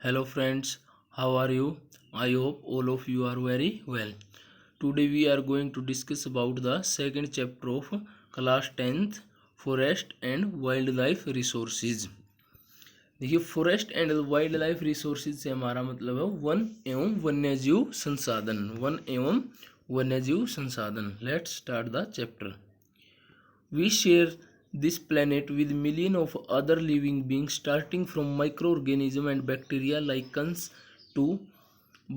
Hello friends, how are you? I hope all of you are very well. Today we are going to discuss about the second chapter of class 10th Forest and Wildlife Resources. देखिए forest and wild life resources से हमारा मतलब है one एवं वन्यजीव संसाधन। One एवं वन्यजीव संसाधन। Let's start the chapter. We share this planet with millions of other living beings, starting from microorganisms and bacteria like lichens to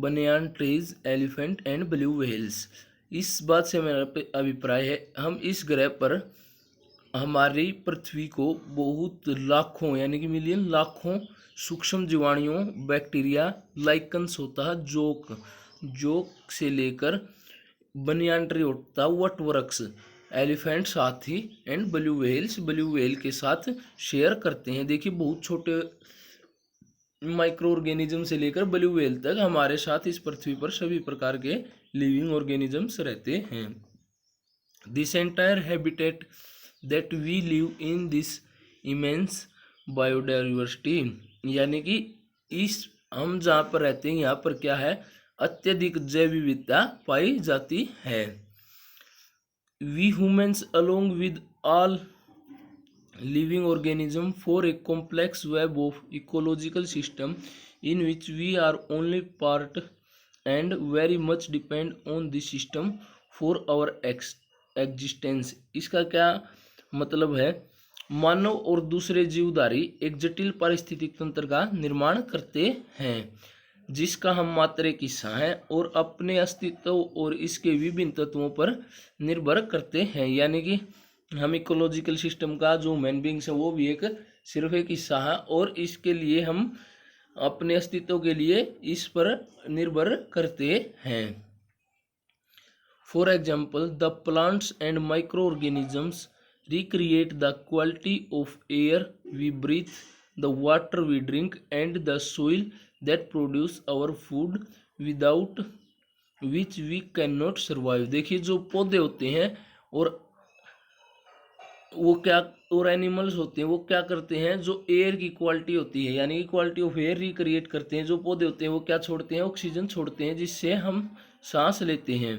banyan trees, elephant and blue whales. इस बात से मेरा अभिप्राय है हम इस ग्रह पर हमारी पृथ्वी को बहुत लाखों यानी कि मिलियन लाखों सूक्ष्म जीवाणुओं बैक्टीरिया लाइकन्स होता है जोक से लेकर बनियान ट्री होता वट वृक्ष एलिफेंट हाथी एंड ब्लू व्हेल के साथ शेयर करते हैं। देखिए बहुत छोटे माइक्रो ऑर्गेनिज्म से लेकर ब्लू व्हेल तक हमारे साथ इस पृथ्वी पर सभी प्रकार के लिविंग ऑर्गेनिजम्स रहते हैं। This entire habitat that we live in this immense biodiversity यानी कि इस हम जहाँ पर रहते हैं यहाँ पर क्या है अत्यधिक जैव विविधता पाई जाती है। We humans along with all living organisms form a complex web of ecological system in which we are only part and very much depend on this system for our existence। इसका क्या मतलब है? मानव और दूसरे जीवधारी एक जटिल पारिस्थितिक तंत्र का निर्माण करते हैं जिसका हम मात्र एक हिस्सा है और अपने अस्तित्व और इसके विभिन्न तत्वों पर निर्भर करते हैं। यानी कि हम इकोलॉजिकल सिस्टम का जो ह्यूमन बींग्स है वो भी एक सिर्फ एक हिस्सा है और इसके लिए हम अपने अस्तित्व के लिए इस पर निर्भर करते हैं। For example the plants and micro organisms recreate the quality of air we breathe, the water we drink and the soil that produce our food without which we cannot survive। देखिए जो पौधे होते हैं और वो क्या और एनिमल्स होते हैं वो क्या करते हैं जो एयर की क्वालिटी होती है यानी कि क्वालिटी ऑफ एयर रिक्रिएट करते हैं। जो पौधे होते हैं वो क्या छोड़ते हैं ऑक्सीजन छोड़ते हैं जिससे हम सांस लेते हैं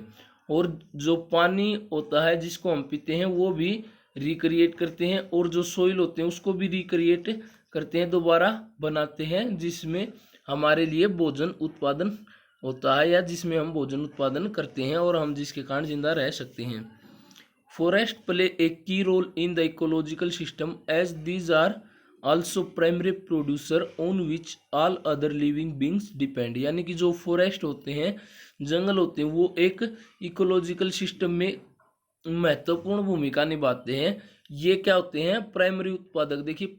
और जो पानी होता है जिसको हम पीते हैं वो भी रिक्रिएट करते हैं और जो सोइल होते हैं उसको भी रिक्रिएट करते हैं दोबारा बनाते हैं जिसमें हमारे लिए भोजन उत्पादन होता है या जिसमें हम भोजन उत्पादन करते हैं और हम जिसके कारण जिंदा रह सकते हैं। Forest play a key role in the ecological system as these are also primary producer on which all other living beings depend. यानी कि जो फॉरेस्ट होते हैं जंगल होते हैं वो एक इकोलॉजिकल सिस्टम में महत्वपूर्ण भूमिका निभाते हैं। ये क्या होते हैं प्राइमरी उत्पादक। देखिए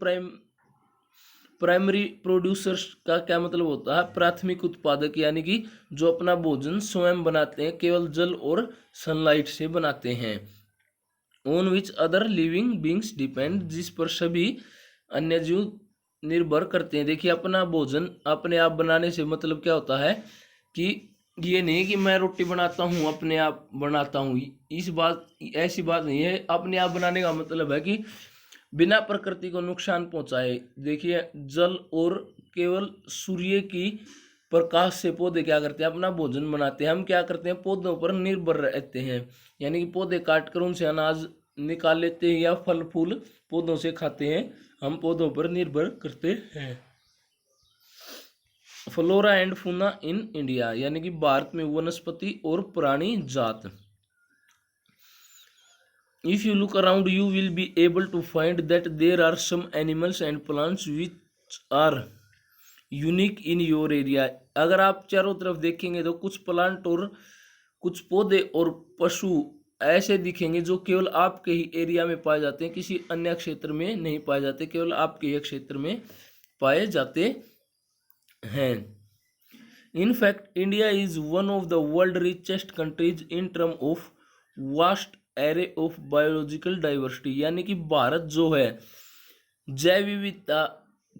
प्राइमरी प्रोड्यूसर्स का क्या मतलब होता है प्राथमिक उत्पादक यानी कि जो अपना भोजन स्वयं बनाते हैं केवल जल और सनलाइट से बनाते हैं। On which other living beings depend जिस पर सभी अन्य जीव निर्भर करते हैं। देखिए अपना भोजन अपने आप बनाने से मतलब क्या होता है कि ये नहीं कि मैं रोटी बनाता हूँ अपने आप बनाता हूँ ऐसी बात नहीं है। अपने आप बनाने का मतलब है कि बिना प्रकृति को नुकसान पहुंचाए। देखिए जल और केवल सूर्य की प्रकाश से पौधे क्या करते हैं अपना भोजन बनाते हैं। हम क्या करते हैं पौधों पर निर्भर रहते हैं यानी कि पौधे काट कर उनसे अनाज निकाल लेते हैं या फल फूल पौधों से खाते हैं। हम पौधों पर निर्भर करते हैं। Flora and fauna in India यानी कि भारत में वनस्पति और प्राणी जात। If you look around you will be able to find that there are some animals and plants which are unique in your area. अगर आप चारों तरफ देखेंगे तो कुछ प्लांट और कुछ पौधे और पशु ऐसे दिखेंगे जो केवल आपके ही एरिया में पाए जाते हैं किसी अन्य क्षेत्र में नहीं पाए जाते केवल आपके ही क्षेत्र में पाए जाते हैं। In fact India is one of the world richest countries in term of vast array of biological diversity. यानी कि भारत जो है जैव विविधता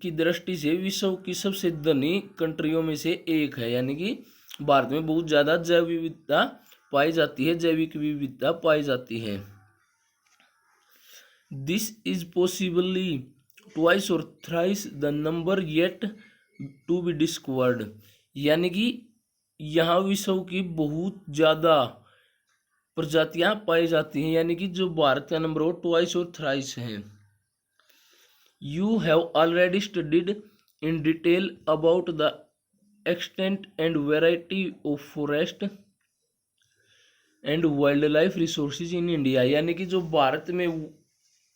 की दृष्टि से विश्व की सबसे धनी कंट्रियों में से एक है। यानी कि भारत में बहुत ज़्यादा जैव विविधता पाई जाती है जैविक विविधता पाई जाती है। दिस इज पॉसिबली ट्वाइस और thrice the number yet to be discovered, यानी कि यहाँ विश्व की बहुत ज़्यादा प्रजातियां पाई जाती हैं, यानी कि जो भारत का नंबर हो ट्वाइस और थ्राइस है। You have already studied in detail about the extent and variety of forest and wild life resources in India, यानी कि जो भारत में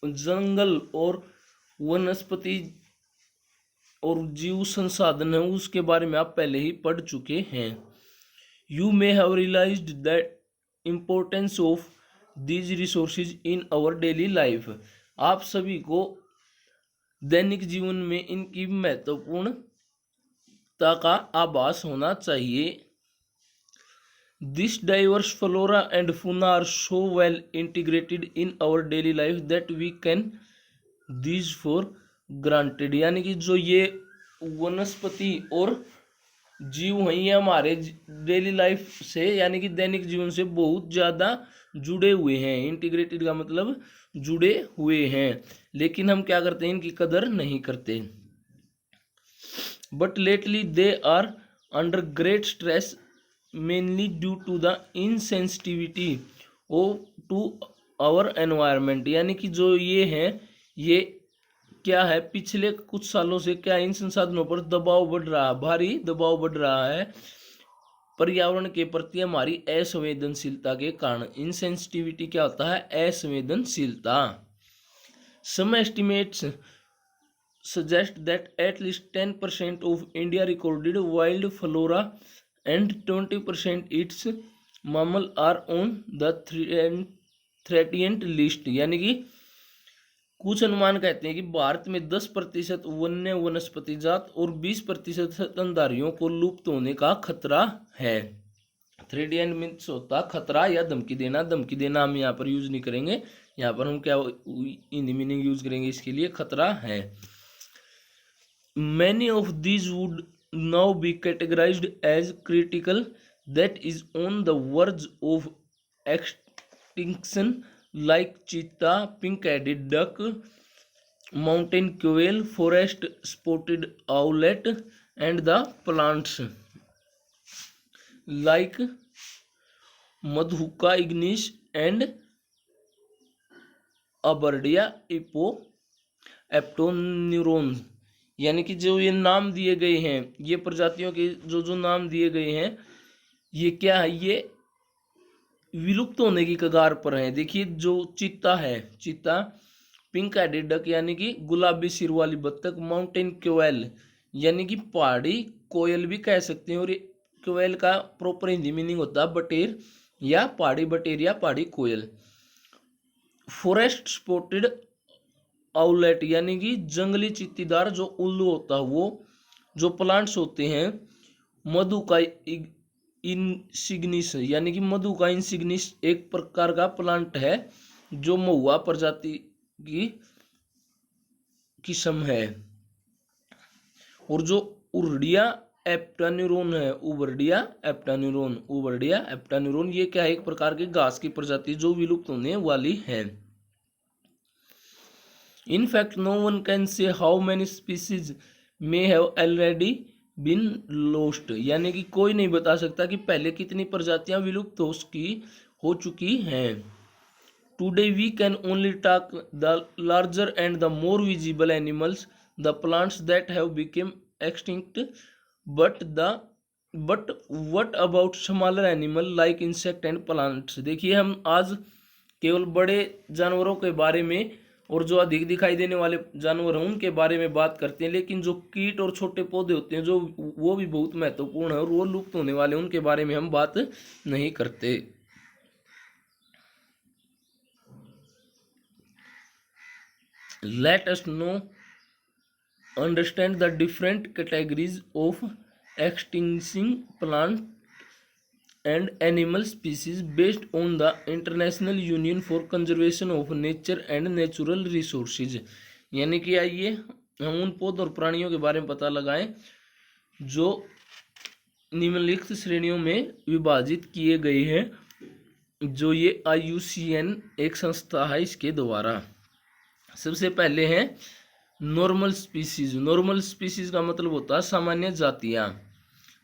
जंगल और वनस्पति और जीव संसाधन है उसके बारे में आप पहले ही पढ़ चुके हैं। You may have realised that importance of these resources in our daily life, आप सभी को दैनिक जीवन में इनकी महत्वपूर्णता का आभास होना चाहिए। This diverse flora and fauna are so well integrated in our daily life that we can these for granted, यानी कि जो ये वनस्पति और जीव हैं ये हमारे डेली लाइफ से यानी कि दैनिक जीवन से बहुत ज़्यादा जुड़े हुए हैं। इंटीग्रेटेड का मतलब जुड़े हुए हैं, लेकिन हम क्या करते हैं, इनकी कदर नहीं करते। But lately they are under great stress mainly due to the insensitivity to our environment, यानी कि जो ये हैं ये क्या है, पिछले कुछ सालों से क्या इन संसाधनों पर दबाव बढ़ रहा है, भारी दबाव बढ़ रहा है पर्यावरण के प्रति हमारी असंवेदनशीलता के कारण। इनसेंसिटिविटी क्या होता है, असंवेदनशीलता। सम estimates suggest that at least 10% of India recorded wild flora and 20% its mammal are on the threatened list, यानी कि कुछ अनुमान कहते हैं कि भारत में 10% वन्य वनस्पति जात और 20% स्तनधारियों को लुप्त होने का खतरा है। थ्रेटिएंड मीन्स होता खतरा या धमकी देना। धमकी देना हम यहाँ पर यूज नहीं करेंगे, यहाँ पर हम क्या हिंदी मीनिंग यूज करेंगे इसके लिए, खतरा है। Many of these would now be categorized as critical, that is on the verge of extinction, like cheetah, pink-headed duck, mountain quail, forest spotted owlet, and the plants like Madhuca ignis and Abardia एप्टोन्यूरोन, यानी कि जो ये नाम दिए गए हैं, ये प्रजातियों के जो नाम दिए गए हैं ये क्या है, ये विलुप्त होने की कगार पर है। देखिए जो चीता है, चीता, पिंक हेडेड डक यानी कि गुलाबी सिर वाली बत्तख, माउंटेन क्वेल यानी कि पहाड़ी कोयल भी कह सकते हैं, और ये क्वेल का प्रॉपर हिंदी मीनिंग होता है बटेर या पहाड़ी बटेर या पहाड़ी कोयल। फॉरेस्ट स्पॉटेड आउलेट यानी कि जंगली चीतीदार जो उल्लू होता है वो, जो प्लांट्स होते हैं मधु का इंसिग्निस यानी कि मधु का इंसिग्निस एक प्रकार का प्लांट है जो महुआ प्रजाति की किस्म है। और जो उर्डिया एप्टान्यूरोन है, उबर्डिया एप्टान्यूरोन ये क्या है, एक प्रकार की घास की प्रजाति जो विलुप्त होने वाली है। In fact, no one can say how many species may have already been lost, यानी कि कोई नहीं बता सकता कि पहले कितनी प्रजातियां विलुप्त हो चुकी हैं। Today we can only talk the larger and the more visible animals, the plants that have become extinct, but what about smaller animal like insect and plants? देखिए हम आज केवल बड़े जानवरों के बारे में और जो अधिक दिखाई देने वाले जानवर हैं उनके बारे में बात करते हैं, लेकिन जो कीट और छोटे पौधे होते हैं जो वो भी बहुत महत्वपूर्ण है और वो लुप्त होने वाले उनके बारे में हम बात नहीं करते। Let us now understand the different categories of extinction plant and animal species based on the International Union for Conservation of Nature and Natural Resources, यानी कि आइए हम उन पौधों और प्राणियों के बारे में पता लगाएं जो निम्नलिखित श्रेणियों में विभाजित किए गए हैं, जो ये IUCN एक संस्था है इसके द्वारा। सबसे पहले है नॉर्मल स्पीसीज का मतलब होता है सामान्य जातियां।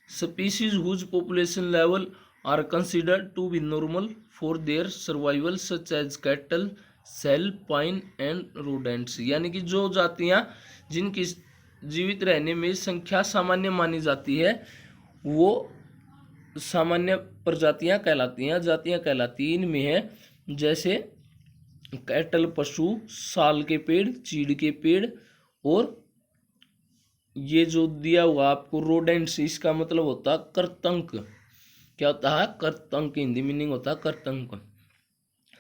Species whose population level are considered to be normal for their survival such as cattle, sal, pine and rodents. यानी कि जो जातियां जिनकी जीवित रहने में संख्या सामान्य मानी जाती है वो सामान्य प्रजातियां कहलाती हैं, जातियां कहलाती हैं। इनमें है जैसे कैटल पशु, साल के पेड़, चीड़ के पेड़, और ये जो दिया हुआ आपको रोडेंट्स, इसका मतलब होता है करतंक। क्या होता है? करतंक। हिंदी मीनिंग होता है करतंक।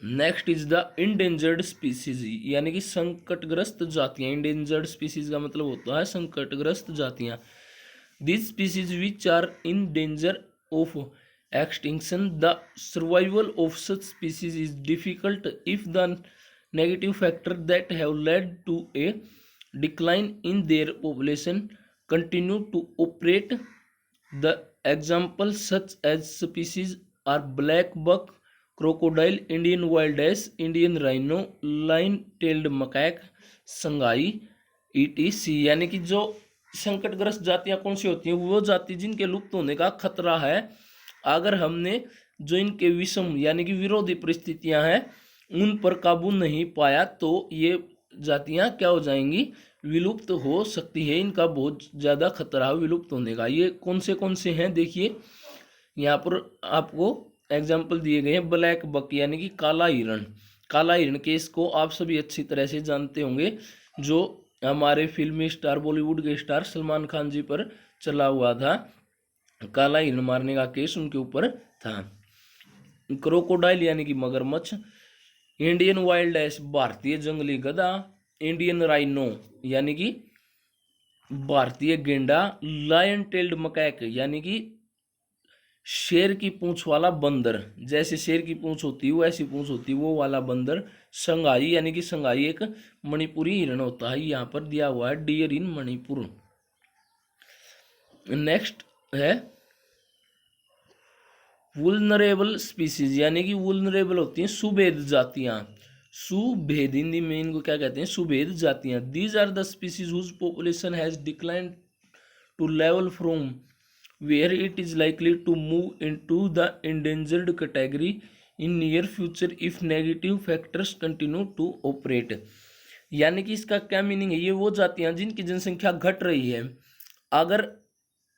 Next is the endangered species, यानी कि संकटग्रस्त जातियां। इंडेंजर्ड स्पीसीज का मतलब होता है संकटग्रस्त जातियां। This species which are in danger of extinction, the survival of such species is difficult if the negative factor that have led to a decline in their population continue to operate. The examples such as species are black buck, crocodile, Indian wild ass, Indian rhino, line-tailed macaque, Sangai, etc। यानी कि जो संकटग्रस्त जातियां कौन सी होती हैं? वो जाति जिनके लुप्त होने का खतरा है। अगर हमने जो इनके विषम यानी कि विरोधी परिस्थितियां हैं उन पर काबू नहीं पाया तो ये जातियां क्या हो जाएंगी? विलुप्त हो सकती है। इनका बहुत ज़्यादा खतरा है विलुप्त होने का। ये कौन से हैं? देखिए यहाँ पर आपको एग्जाम्पल दिए गए हैं। ब्लैक बक यानी कि काला हिरण। काला हिरण केस को आप सभी अच्छी तरह से जानते होंगे, जो हमारे फिल्मी स्टार, बॉलीवुड के स्टार सलमान खान जी पर चला हुआ था। काला हिरण मारने का केस उनके ऊपर था। क्रोकोडाइल यानी कि मगरमच्छ, इंडियन वाइल्ड एस भारतीय जंगली गधा, इंडियन राइनो यानी कि भारतीय गेंडा, लायन टेल्ड मकैक यानी कि शेर की पूंछ वाला बंदर। जैसे शेर की पूंछ होती है वैसी पूंछ होती है वो वाला बंदर। संगाई यानी कि संगाई एक मणिपुरी हिरण होता है। यहाँ पर दिया हुआ है डियर इन मणिपुर। नेक्स्ट है वुल्नरेबल स्पीसीज, यानी कि वुल्नरेबल होती हैं सुभेद जातियां। सुभेद हिंदी में इनको क्या कहते हैं? सुभेद जातियां। These are the species whose population has declined to level from where it is likely to move into the endangered category in near future if negative factors continue to operate. यानी कि इसका क्या मीनिंग है? ये वो जातियां जिनकी जनसंख्या घट रही है, अगर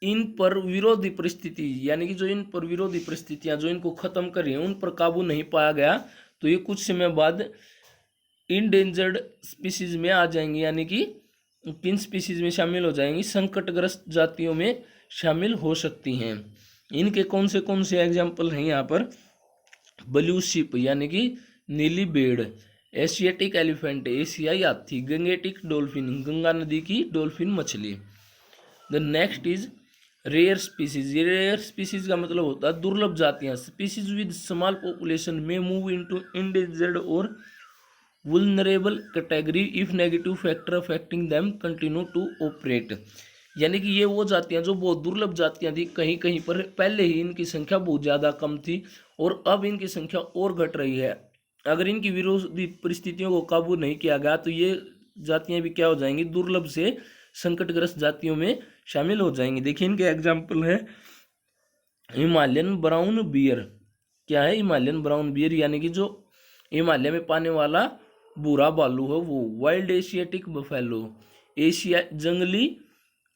इन पर विरोधी परिस्थिति यानी कि जो इन पर विरोधी परिस्थितियां जो इनको खत्म कर रही हैं उन पर काबू नहीं पाया गया तो ये कुछ समय बाद इंडेंजर्ड स्पीसीज में आ जाएंगी। यानी कि किन स्पीसीज में शामिल हो जाएंगी? संकटग्रस्त जातियों में शामिल हो सकती हैं। इनके कौन से एग्जाम्पल हैं यहाँ पर? ब्लू शिप यानी कि नीली भेड़, एशियाटिक एलिफेंट एशियाई हाथी, गंगेटिक डॉल्फिन गंगा नदी की डॉल्फिन मछली। The next is rare species. Rare species का मतलब होता है दुर्लभ जातियां। स्पीसीज विद स्मॉल पॉपुलेशन में मूव इनटू इंडेंजर्ड और vulnerable category if negative factor affecting them continue to operate. यानी कि ये वो जातियां जो बहुत दुर्लभ जातियां थी, कहीं कहीं पर पहले ही इनकी संख्या बहुत ज़्यादा कम थी और अब इनकी संख्या और घट रही है। अगर इनकी विरोधी परिस्थितियों को काबू नहीं किया गया तो ये जातियां भी क्या हो जाएंगी? दुर्लभ से संकटग्रस्त जातियों में शामिल हो जाएंगे। देखिए इनके एग्जाम्पल है हिमालयन ब्राउन बियर। क्या है हिमालयन ब्राउन बियर? यानी कि जो हिमालय में पाने वाला भूरा भालू है वो। वाइल्ड एशियाटिक बफेलो, एशिया जंगली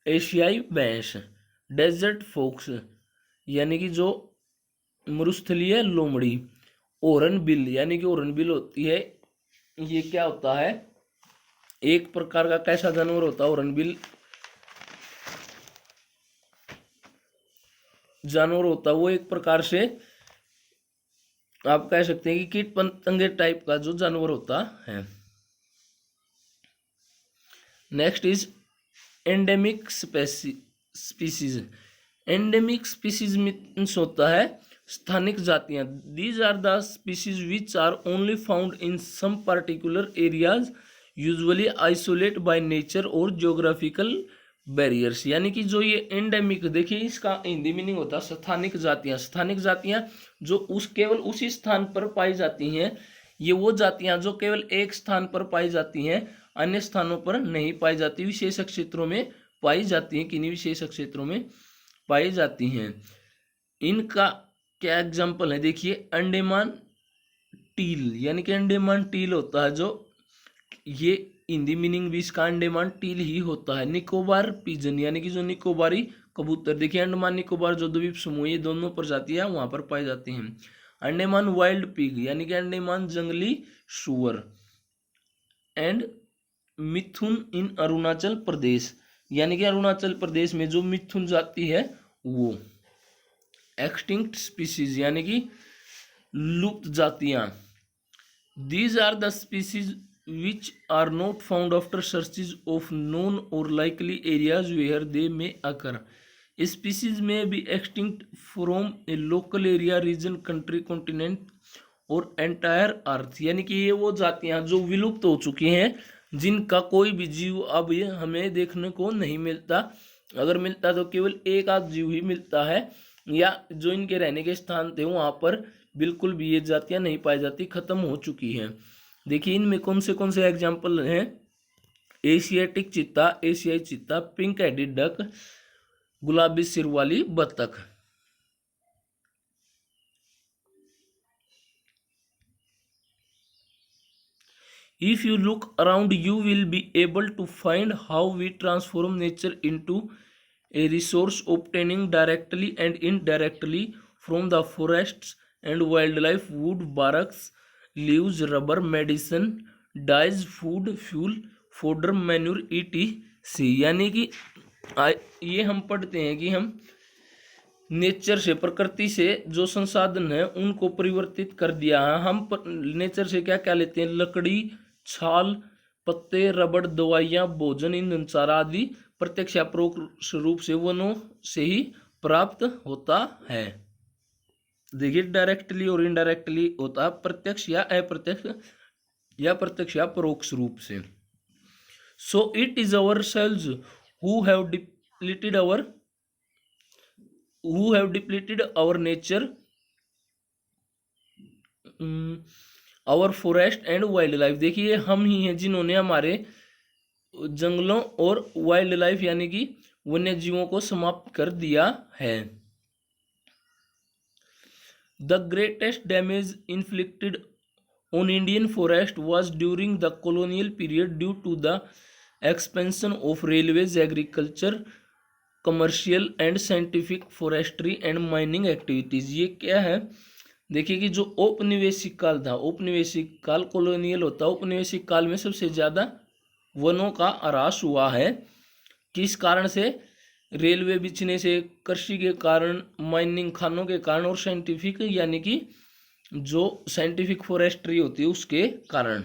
एशियाई भैंस। डेजर्ट फॉक्स यानी कि जो मरुस्थलीय लोमड़ी। ओरनबिल यानी कि ओरनबिल होती है, ये क्या होता है? एक प्रकार का कैसा जानवर होता है ओरनबिल? जानवर होता है वो एक प्रकार से आप कह सकते हैं कि कीट पतंगे टाइप का जो जानवर होता है। Next is endemic species. Endemic species means होता है स्थानिक जातियां। These are the species which are only found in some particular areas usually isolate by nature और जियोग्राफिकल बैरियर्स। यानी कि जो ये एंडेमिक, देखिए इसका हिंदी मीनिंग होता है स्थानिक जातियां। स्थानिक जातियां जो केवल उसी स्थान पर पाई जाती हैं। ये वो जातियां जो केवल एक स्थान पर पाई जाती हैं अन्य स्थानों पर नहीं पाई जाती, विशेष क्षेत्रों में पाई जाती हैं, किन्हीं विशेष क्षेत्रों में पाई जाती हैं। इनका क्या एग्जाम्पल है, देखिए अंडमान टील, यानी कि अंडमान टील होता है जो, ये हिंदी मीनिंग भी इसका अंडमान टील ही होता है। निकोबार पिजन, यानी कि जो निकोबारी कबूतर, देखिए अंडमान निकोबार जो द्वीप समूह, ये दोनों प्रजातियां वहां पर पाई जाती हैं। अंडमान वाइल्ड पिग, यानी कि अंडमान जंगली सुअर। एंड मिथुन इन अरुणाचल प्रदेश, यानी कि अरुणाचल प्रदेश में जो मिथुन जाति है वो। एक्सटिंक्ट स्पीसीज, यानी कि लुप्त जातियां। These are the species which are not found after searches of known और likely areas where they may occur. Species may be extinct from a local area, region, country, continent और entire earth, यानी कि ये वो जातियां जो विलुप्त हो चुकी हैं, जिनका कोई भी जीव अब ये हमें देखने को नहीं मिलता। अगर मिलता तो केवल एक आध जीव ही मिलता है, या जो इनके रहने के स्थान थे वहां पर बिल्कुल भी ये जातियां नहीं पाई जाती, खत्म हो चुकी हैं। देखिए इनमें कौन से एग्जाम्पल हैं, एशियाटिक चीता, एशियाई चीता, पिंक हेडेड डक, गुलाबी सिर वाली बतख। If you look around, you will be able to find how we transform nature into a resource, obtaining directly and indirectly from the forests and wildlife, wood, barks, leaves, rubber, medicine, dyes, food, fuel, fodder, manure, etc. यानी कि ये हम पढ़ते हैं कि हम nature से, प्रकृति से जो संसाधन है उनको परिवर्तित कर दिया है। हम नेचर से क्या क्या लेते हैं, लकड़ी, छाल, पत्ते, रबड़, दवाइयाँ, भोजन, ईंधन, चारा आदि प्रत्यक्ष या परोक्ष रूप से वनों से ही प्राप्त होता है। देखिए डायरेक्टली और इनडायरेक्टली होता है, प्रत्यक्ष या अप्रत्यक्ष, या प्रत्यक्ष या परोक्ष रूप से। So it is ourselves who have depleted our nature, our forest and wildlife। देखिए हम ही हैं जिन्होंने हमारे जंगलों और वाइल्ड लाइफ यानी कि वन्य जीवों को समाप्त कर दिया है। The greatest damage inflicted on Indian forest was during the colonial period due to the expansion of railways, agriculture, commercial and scientific, forestry and mining activities। ये क्या है, देखिए कि जो औपनिवेशिक काल था, औपनिवेशिक काल कॉलोनियल होता है, औपनिवेशिक काल में सबसे ज़्यादा वनों का ह्रास हुआ है। किस कारण से, रेलवे बिछने से, कृषि के कारण, माइनिंग खानों के कारण, और साइंटिफिक यानी कि जो साइंटिफिक फॉरेस्ट्री होती है उसके कारण।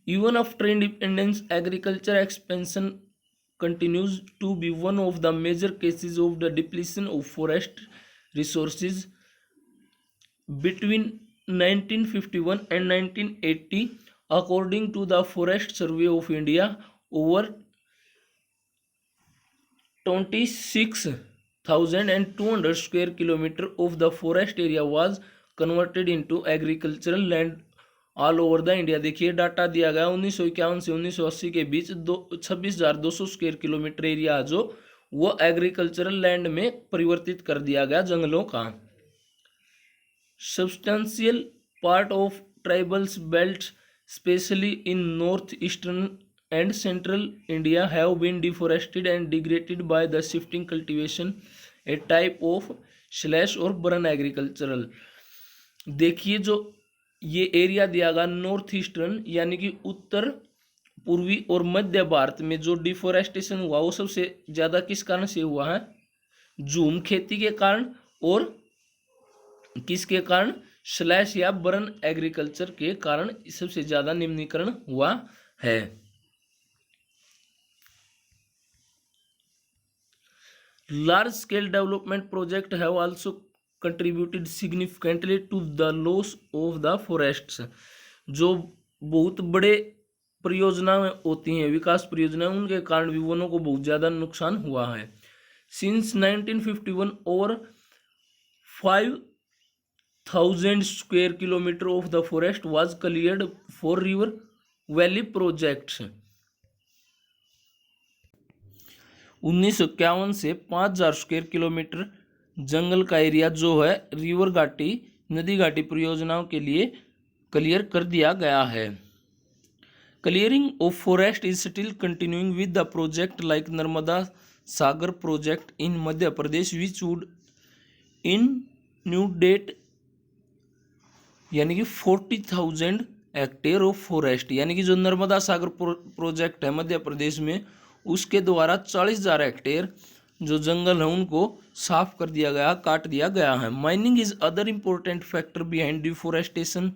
Even after independence, agriculture expansion continues to be one of the major cases of the depletion of forest resources. Between 1951 and 1980, according to the Forest Survey of India, over 26,200 square kilometer of the forest area was converted into agricultural land all over the India. देखिए data दिया गया 1951 से 1980 के बीच 26,200 square kilometre area जो वो agricultural land में परिवर्तित कर दिया गया, जंगलों का। Substantial part of tribals belt specially in north eastern and central India have been deforested and degraded by the shifting cultivation, a type of slash और बर्न एग्रीकल्चरल। देखिए जो ये एरिया दिया गया नॉर्थ ईस्टर्न यानी कि उत्तर पूर्वी और मध्य भारत में जो डिफोरेस्टेशन हुआ वो सबसे ज़्यादा किस कारण से हुआ है, झूम खेती के कारण, और किसके कारण, स्लैश या बर्न एग्रीकल्चर के कारण सबसे ज़्यादा निम्नीकरण हुआ है। Large scale development project have also contributed significantly to the loss of the forests। जो बहुत बड़े परियोजना होती हैं, विकास परियोजना, उनके कारण भी वनों को बहुत ज़्यादा नुकसान हुआ है। सिंस 1951 और 1,000 square kilometer of the forest was cleared for river valley projects. 1951 से 5,000 स्क्वायर किलोमीटर जंगल का एरिया जो है रिवर घाटी नदी घाटी परियोजनाओं के लिए क्लियर कर दिया गया है. Clearing of forest is still continuing with the project like Narmada Sagar project in Madhya Pradesh which would inundate यानी कि 40,000 हेक्टेयर ऑफ फॉरेस्ट. यानी कि जो नर्मदा सागर प्रोजेक्ट है मध्य प्रदेश में, उसके द्वारा 40,000 हेक्टेयर जो जंगल है उनको साफ कर दिया गया, काट दिया गया है. Mining is other important factor behind deforestation.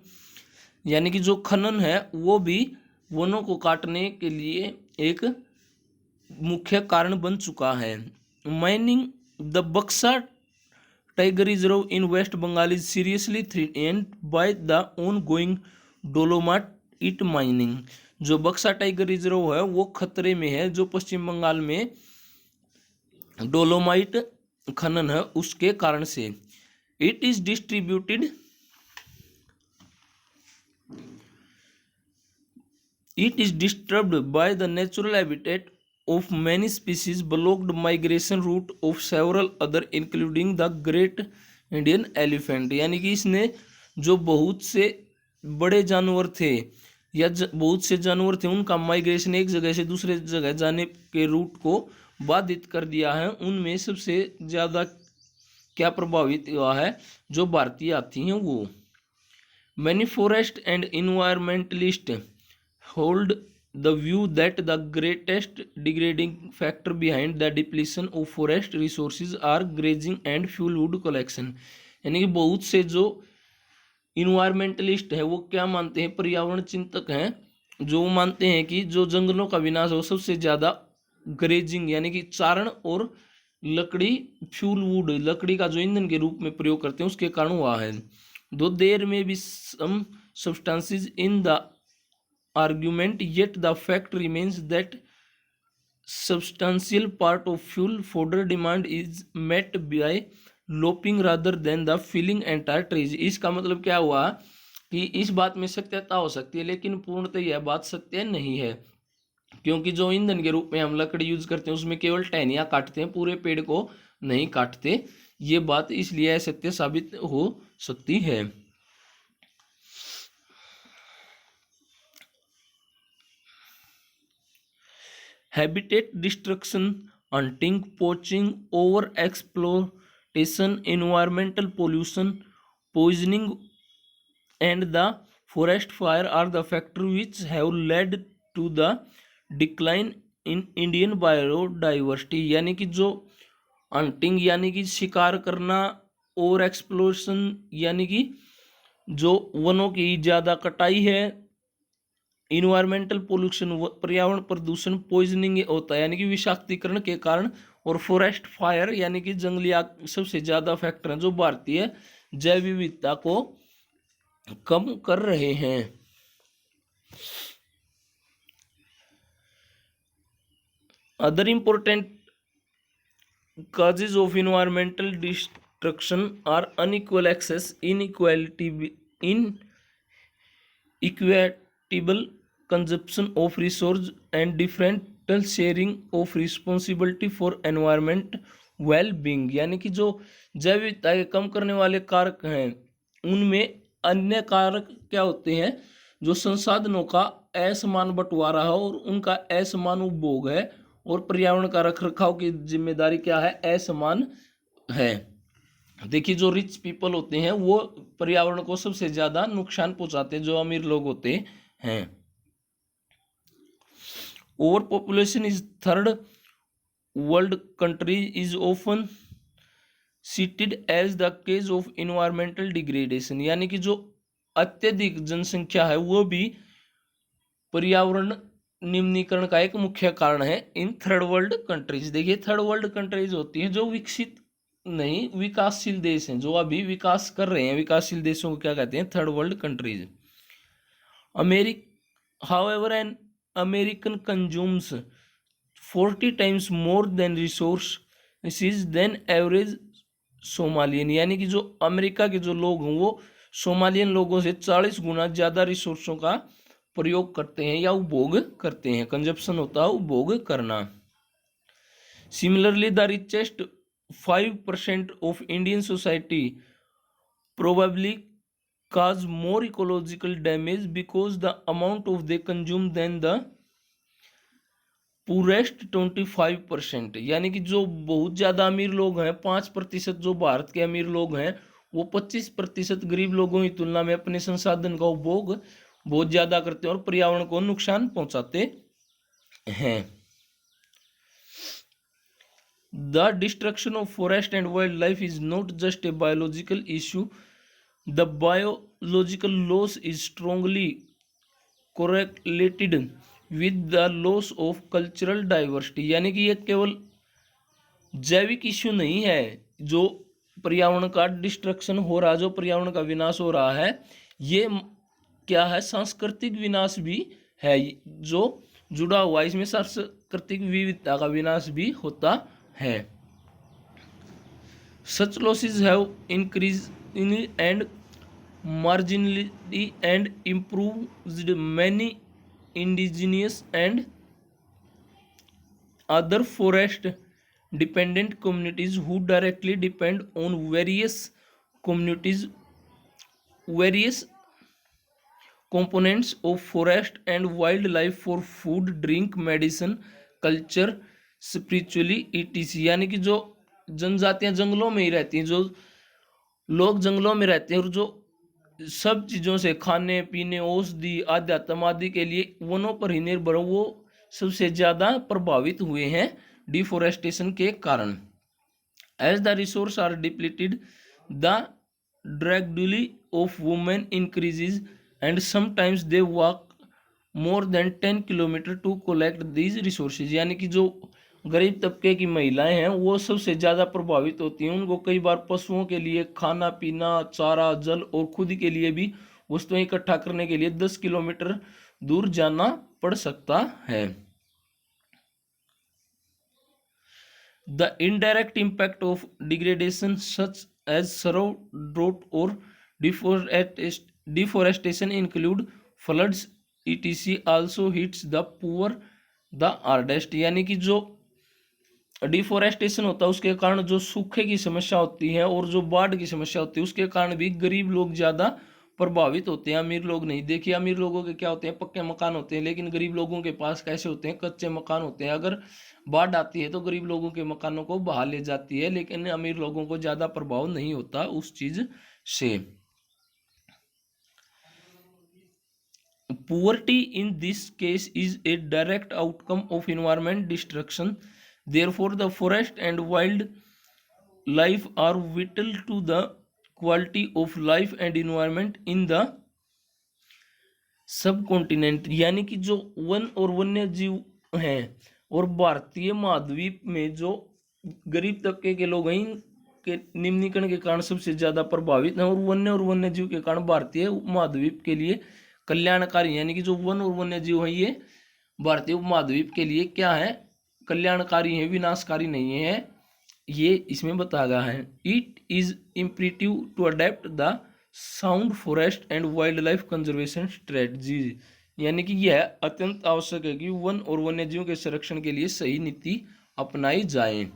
यानी कि जो खनन है वो भी वनों को काटने के लिए एक मुख्य कारण बन चुका है. Mining the Buxa tiger reserve in West Bengal is seriously threatened by the ongoing dolomite mining. जो बक्सा टाइगर रिजर्व है वो खतरे में है जो पश्चिम बंगाल में डोलोमाइट खनन है उसके कारण से. It is disturbed by the natural habitat of many species, blocked migration route of several other including the great Indian elephant. यानी कि इसने जो बहुत से बड़े जानवर थे या बहुत से जानवर थे उनका माइग्रेशन एक जगह से दूसरे जगह जाने के रूट को बाधित कर दिया है. उनमें सबसे ज़्यादा क्या प्रभावित हुआ है, जो भारतीय हाथी हैं वो. Many forest and environmentalists hold the view that the greatest degrading factor behind the depletion of forest resources are grazing and fuelwood collection. यानी कि बहुत से जो इन्वायरमेंटलिस्ट है वो क्या मानते हैं, पर्यावरण चिंतक हैं, जो मानते हैं कि जो जंगलों का विनाश हो सबसे ज़्यादा ग्रेजिंग यानी कि चारण और लकड़ी फ्यूलवुड लकड़ी का जो ईंधन के रूप में प्रयोग करते हैं उसके कारण हुआ है. दो there may be some substances in the argument, yet the fact remains that substantial part of fuel fodder demand is met by lopping rather than the felling entire trees. इसका मतलब क्या हुआ कि इस बात में सत्यता हो सकती है लेकिन पूर्णतः यह बात सत्य नहीं है, क्योंकि जो ईंधन के रूप में हम लकड़ी यूज करते हैं उसमें केवल टहनियाँ काटते हैं, पूरे पेड़ को नहीं काटते. ये बात इसलिए असत्य साबित हो सकती है. Habitat destruction, hunting, poaching, over exploitation, environmental pollution, poisoning and the forest fire are the factors which have led to the decline in Indian biodiversity. यानी कि जो हंटिंग यानी कि शिकार करना, ओवर एक्सप्लोरेशन यानी कि जो वनों की ज़्यादा कटाई है, इन्वायरमेंटल पोल्यूशन पर्यावरण प्रदूषण, पॉइजनिंग होता है यानी कि विषाक्तीकरण के कारण, और फॉरेस्ट फायर यानी कि जंगली आग सबसे ज़्यादा फैक्टर हैं जो भारतीय जैव विविधता को कम कर रहे हैं. Other important causes of environmental destruction are unequal access, inequitable consumption of resource and differential sharing of responsibility for environment well-being. यानी कि जो जैव विविधता के कम करने वाले कारक हैं उनमें अन्य कारक क्या होते हैं, जो संसाधनों का असमान बंटवारा है और उनका असमान उपभोग है, और पर्यावरण का रखरखाव की जिम्मेदारी क्या है, असमान है. देखिए जो रिच पीपल होते हैं वो पर्यावरण को सबसे ज्यादा नुकसान पहुंचाते हैं, जो अमीर लोग होते हैं. Over population is third world country is often cited as the cause of environmental degradation. यानी कि जो अत्यधिक जनसंख्या है वो भी पर्यावरण निम्नीकरण का एक मुख्य कारण है इन थर्ड वर्ल्ड कंट्रीज. देखिए थर्ड वर्ल्ड कंट्रीज होती हैं जो विकसित नहीं विकासशील देश हैं, जो अभी विकास कर रहे हैं. विकासशील देशों को क्या कहते हैं, third world countries. However, an American consumes 40 times more than resources than average Somalian, यानी कि जो अमेरिका के जो लोग हैं वो सोमालियन लोगों से 40 गुना ज़्यादा रिसोर्सों का प्रयोग करते हैं या उपभोग करते हैं। कंजप्शन होता है उपभोग करना। Similarly the richest 5% of Indian society probably cause more ecological damage because the amount of they consume than the poorest 25%, यानी कि जो बहुत ज़्यादा अमीर लोग हैं 5% जो भारत के अमीर लोग हैं वो 25% गरीब लोगों की तुलना में अपने संसाधन का उपभोग बहुत ज़्यादा करते हैं और पर्यावरण को नुकसान पहुंचाते हैं। The destruction of forest and wildlife is not just a biological issue. The biological loss is strongly correlated with the loss of cultural diversity, यानी कि ये केवल जैविक इश्यू नहीं है जो पर्यावरण का डिस्ट्रक्शन हो रहा है, जो पर्यावरण का विनाश हो रहा है, ये क्या है, सांस्कृतिक विनाश भी है जो जुड़ा हुआ है, इसमें सांस्कृतिक विविधता का विनाश भी होता है। Such losses have increased and marginally and improved many indigenous and other forest dependent communities who directly depend on various components of forest and wildlife for food, drink, medicine, culture, spiritually etc, यानी कि जो जनजातियां जंगलों में ही रहती हैं, जो लोग जंगलों में रहते हैं और जो सब चीज़ों से खाने पीने औषधि आध्यात्म आदि के लिए वनों पर ही निर्भर, वो सबसे ज़्यादा प्रभावित हुए हैं डिफोरेस्टेशन के कारण। As the resource are depleted the drudgery of women increases and sometimes they walk more than 10 kilometre to collect these resources, यानी कि जो गरीब तबके की महिलाएं हैं वो सबसे ज़्यादा प्रभावित होती हैं। उनको कई बार पशुओं के लिए खाना पीना, चारा, जल और खुद के लिए भी वस्तुएं इकट्ठा करने के लिए 10 किलोमीटर दूर जाना पड़ सकता है। The indirect impact of degradation such as सरव, ड्रोट और deforestation include floods etc also hits the poor the hardest, यानी कि जो डिफोरेस्टेशन होता है उसके कारण जो सूखे की समस्या होती है और जो बाढ़ की समस्या होती है उसके कारण भी गरीब लोग ज़्यादा प्रभावित होते हैं, अमीर लोग नहीं। देखिए अमीर लोगों के क्या होते हैं, पक्के मकान होते हैं, लेकिन गरीब लोगों के पास कैसे होते हैं, कच्चे मकान होते हैं। अगर बाढ़ आती है तो गरीब लोगों के मकानों को बहा ले जाती है, लेकिन अमीर लोगों को ज़्यादा प्रभाव नहीं होता उस चीज़ से। Poverty in this case is a direct outcome of environment destruction. Therefore, the forest and wildlife are vital to the quality of life and environment in the subcontinent, यानी कि जो वन और वन्य जीव हैं और भारतीय महाद्वीप में जो गरीब तबके के लोग हैं के निम्नीकरण के कारण सबसे ज़्यादा प्रभावित हैं, और वन्य जीव के कारण भारतीय महाद्वीप के लिए कल्याणकारी, यानी कि जो वन और वन्य जीव हैं ये भारतीय उपमहाद्वीप के लिए क्या है, कल्याणकारी है, विनाशकारी नहीं है, ये इसमें बताया गया है। It is imperative to adapt the sound forest and wildlife conservation strategies, यानी कि यह अत्यंत आवश्यक है कि वन और वन्य जीवों के संरक्षण के लिए सही नीति अपनाई जाए।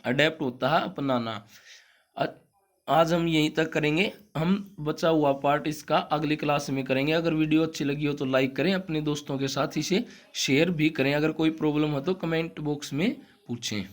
अडेप्ट होता है अपनाना। आज हम यहीं तक करेंगे, हम बचा हुआ पार्ट इसका अगली क्लास में करेंगे। अगर वीडियो अच्छी लगी हो तो लाइक करें, अपने दोस्तों के साथ इसे शेयर भी करें। अगर कोई प्रॉब्लम हो तो कमेंट बॉक्स में पूछें।